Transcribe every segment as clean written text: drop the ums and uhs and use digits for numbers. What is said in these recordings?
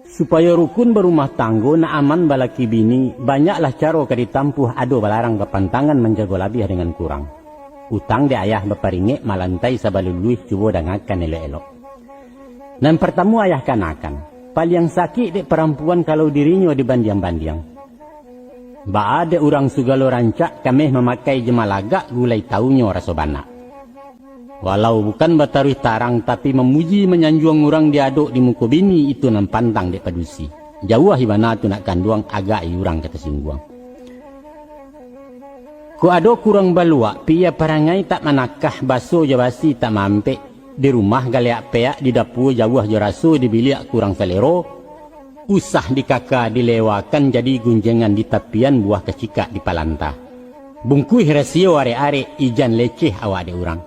Supaya rukun berumah tanggo na aman balaki bini, banyaklah caro ka ditampuh ado balarang kepantangan menjago labih dengan kurang. Utang di ayah beparingek malantai sabaluluih cubo dangakan elok-elok. Dan pertama ayah kanakan, paling sakit dek perempuan kalau dirinya dibandiang-bandiang. Ba ada orang sugalo rancak kami memakai jemalagak gulai taunya rasa banak. Walau bukan bataruh tarang tapi memuji menyanjuang orang diaduk di muka bini itu nan pantang dek padusi. Jauh hibana tu nak kanduang agak iurang kata singguang. Ku ado kurang balua pia parangai tak manakah baso jabasi tak mampe di rumah galeak peak di dapur jauh jarasu di bilik kurang selero. Usah di kakak dilewakan jadi gunjengan di tapian buah kecikak di palanta. Bungkui rasio are-are ijan leceh awak de orang.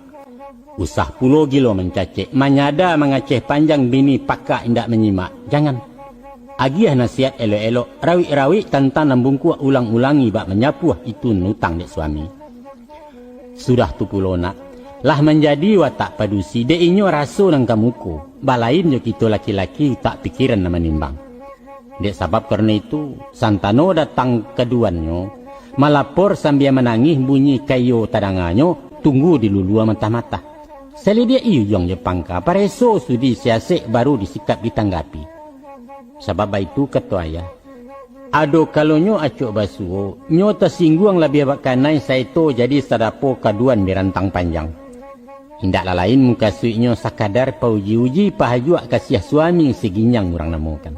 Usah pulo gilo mencacek, manyada mengaceh panjang bini pakak indak menyimak. Jangan. Agiah nasihat elok-elok, rawi-rawi tantan nambungku ulang-ulangi bak menyapuh itu nutang dek suami. Sudah tu pulo nak, lah menjadi watak padusi, dek inyo raso nang kamuku. Balain jo kita laki-laki tak pikiran na menimbang. Dek sebab karena itu, santano datang keduannya, malapor sambil menangis bunyi kayo tadanganyo, tunggu di lulua mata-mata. Seli dia iyong je pangka, pareso sudi siasek baru disikap ditanggapi. Sebab itu kata ayah, ado kalau nyo acuk basuo, nyo tersinggung lebih bakanai saito jadi sadapo kaduan dirantang panjang. Hindaklah lain muka suiknyo sakadar pauji-uji pahajuak kasih suami seginyang orang namukan.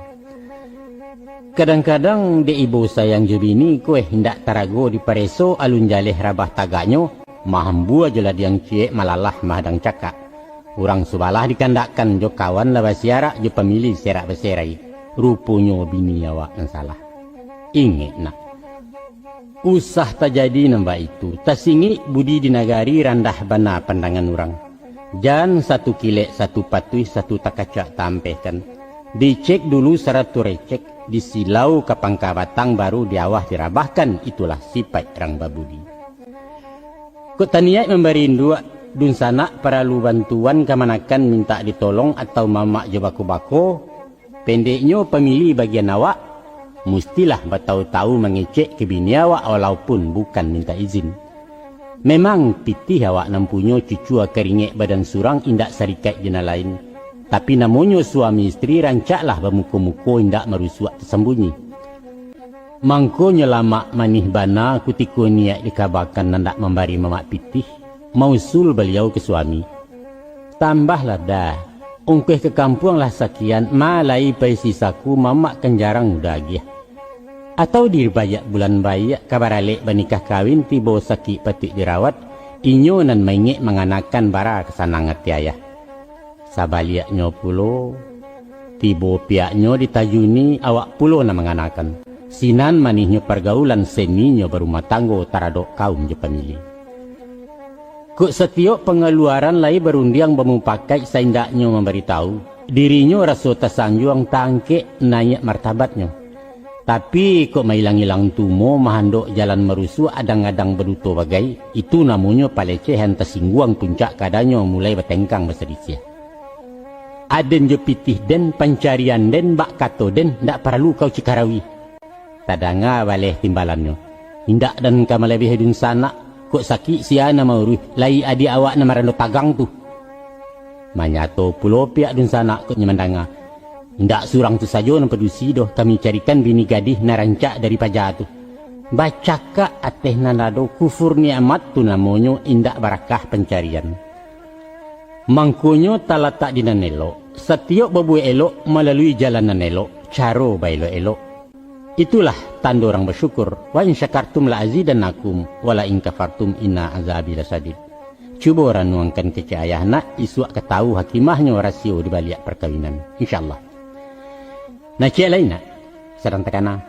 Kadang-kadang de ibu sayang jebini kue hindak tarago di pareso alun jaleh rabah taganyo, mahambu aja lah diang ciek malalah mahadang cakak. Orang subalah dikandakkan jo kawan lah basiarak jo pemilih serak beserai. Rupunyo bini awak yang salah. Ingat nak. Usah terjadi nambah itu. Tasingi budi di nagari randah bana pandangan orang. Jan satu kilek, satu patuih, satu takacak tampehkan. Dicek dulu seratus recek. Disilau ke pangka batang baru diawah dirabahkan. Itulah sifat orang babudi. Kok taniat memberi dua dun sana perlu bantuan kemanakan minta ditolong atau mamak je bako-bako. Pendeknya pemilih bagian awak mestilah bertahu-tahu mengecek ke bini awak walaupun bukan minta izin. Memang pitih awak nampunyo cucu keringek badan surang indak sarikat jena lain. Tapi namonyo suami istri rancaklah bermuka-muka indak merusuak tersembunyi. Mangkonyo lama manih bana kutiku niat dikabarkan nandak membari mamak pitih. Mausul beliau ke suami. Tambahlah dah. Ungkeh ke kampung lah sekian, malai pai sisaku mamak kan jarang udah Atau dirbayak bulan bayak, kabar alik bernikah kawin, tiba sakit patik dirawat, inyo nan maingek menganakan bara kesanangat ayah. Sabaliaknya pulo, tiba piaknya ditajuni, awak pulo na menganakan. Sinan manihnya pergaulan seninyo berumah tanggo taradok kaum je pemilih. Kok setiap pengeluaran lai berundiang memupakai saindaknya memberitahu dirinya rasa tersanjuang tangke naik martabatnya. Tapi kok mailang-ilang tumo mahandok jalan merusuh adang-adang beruto bagai itu namanya palecehan tersingguang puncak kadanya mulai bertengkang bersedisia. Aden je pitih den pencarian den bak kato den ndak perlu kau cikarawi. Tadanga baleh timbalannya. Hindak dan kamalebih dun sana. Kok sakit siana mauru lai adik awak na marano tagang tu. Manyato pulo piak dun sana kok nyemandanga. Ndak surang tu saja na pedusi doh kami carikan bini gadih na rancak dari pajak tu. Bacaka ateh nanado kufur ni'mat tu namonyo indak barakah pencarian. Mangkonyo talatak di nanelo. Setiap babu elok melalui jalan nanelo. Caro bailo elok. Itulah tanda orang bersyukur. Wa in syakartum la azidannakum wa la in kafartum inna azabi lasadid. Cuba orang nuangkan kecik ayah nak isuak ketahu hakimahnya rasio di balik perkawinan. InsyaAllah. Nah cik lain nak. Sedang tekana.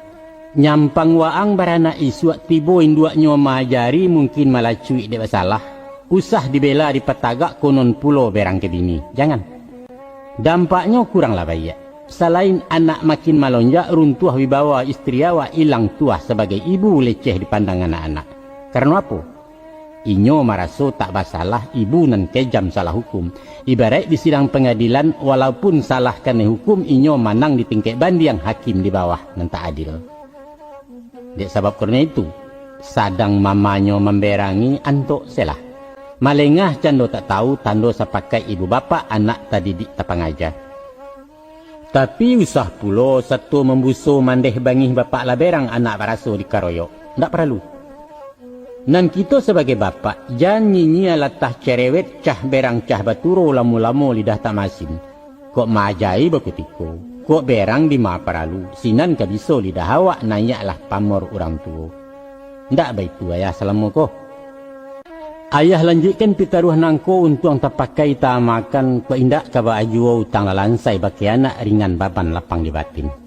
Nyampang waang barana isuak tibo induaknya majari mungkin malah cuik dek masalah. Usah dibela di petagak konon pulau berang ke bini. Jangan. Dampaknya kuranglah baik. Selain anak makin malonjak, runtuh wibawa istri awak hilang tuah sebagai ibu leceh di pandang anak-anak. Karena apa? Inyo maraso tak basalah ibu nan kejam salah hukum. Ibarat di sidang pengadilan walaupun salah kena hukum inyo manang di tingkat bandi yang hakim di bawah nan tak adil. Dek sebab karena itu sadang mamanyo memberangi antok selah. Malengah cando tak tahu tando sepakai ibu bapa anak tak didik tak pengajar. Tapi usah pulo satu membuso mandeh bangih bapak laberang anak baraso di karoyok. Ndak perlu. Nan kita sebagai bapak jangan nyinyi latah cerewet cah berang cah baturo lamu-lamu lidah tak masin. Kok majai bakutiko. Kok berang di ma paralu. Sinan kabiso lidah awak nayaklah pamor orang tua. Ndak baik tu ayah salamu ko. Ayah lanjutkan pitaruh nangko untuk yang tak pakai tak makan. Kok indak kaba ajuo utang lalansai baki anak ringan baban lapang di batin.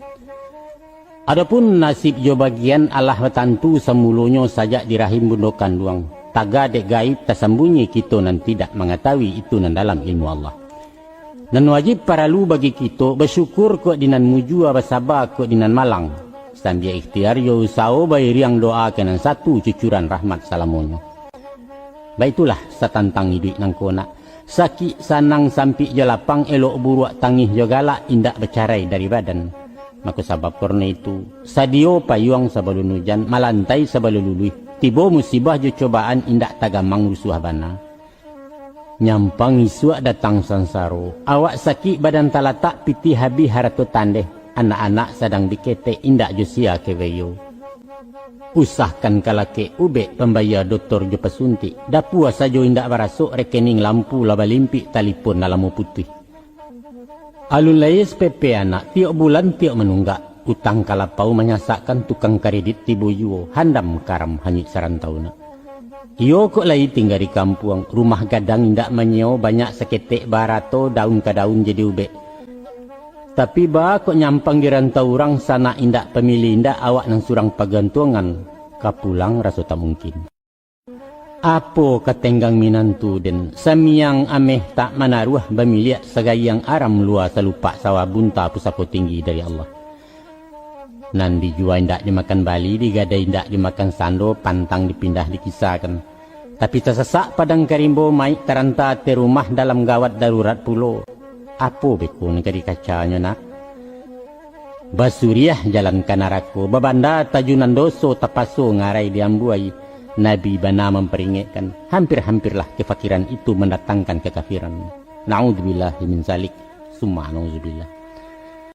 Adapun nasib jo bagian Allah tentu semulunyo saja di rahim bundokan luang. Taga dek gaib tersembunyi kita nan tidak mengetahui itu nan dalam ilmu Allah. Dan wajib paralu bagi kita bersyukur kok dinan muju bersabar kok dinan malang. Sambil ikhtiar yo usao bayi riang doa kenan satu cucuran rahmat salamonyo. Baitulah setantang hidup nang kona. Sakit sanang sampai jelapang elok buruak tangih jo galak indak bercarai dari badan. Maka sebab karena itu sadio payuang sebelum hujan malantai sebelum luluh tiba musibah jo cobaan indak tagamang rusuh bana nyampang isuak datang sansaro awak sakit badan talatak piti habi harato tandeh anak-anak sedang dikete indak jo sia keweyo usahkan kalake ube pembayar doktor jo pesuntik dapua sajo indak barasuk rekening lampu laba limpik talipon nalamu putih. Alun layes PP anak tiap bulan tiap menunggak utang kalapau menyasakkan tukang kredit tibo yuo handam karam hanyut sarantau nak. Iyo kok lagi tinggal di kampung rumah gadang indak menyeo banyak seketek barato daun ke daun jadi ube. Tapi ba kok nyampang di rantau orang sana indak pemilih indak awak nang surang pagantungan kapulang rasa tak mungkin. Apo katenggang minantu den samiang ameh tak manaruah bamiliak segayang aram luar selupak sawah bunta pusako tinggi dari Allah. Nan dijual indak dimakan bali, digadai indak dimakan sando, pantang dipindah dikisahkan. Tapi tersesak padang karimbo maik teranta te rumah dalam gawat darurat pulo. Apo beku negeri kacanya nak? Basuriah jalan kanarako, babanda tajunan doso tapaso ngarai diambuai. Nabi bana memperingatkan hampir-hampirlah kefakiran itu mendatangkan kekafiran. Na'udzubillah min zalik. Summa na'udzubillah.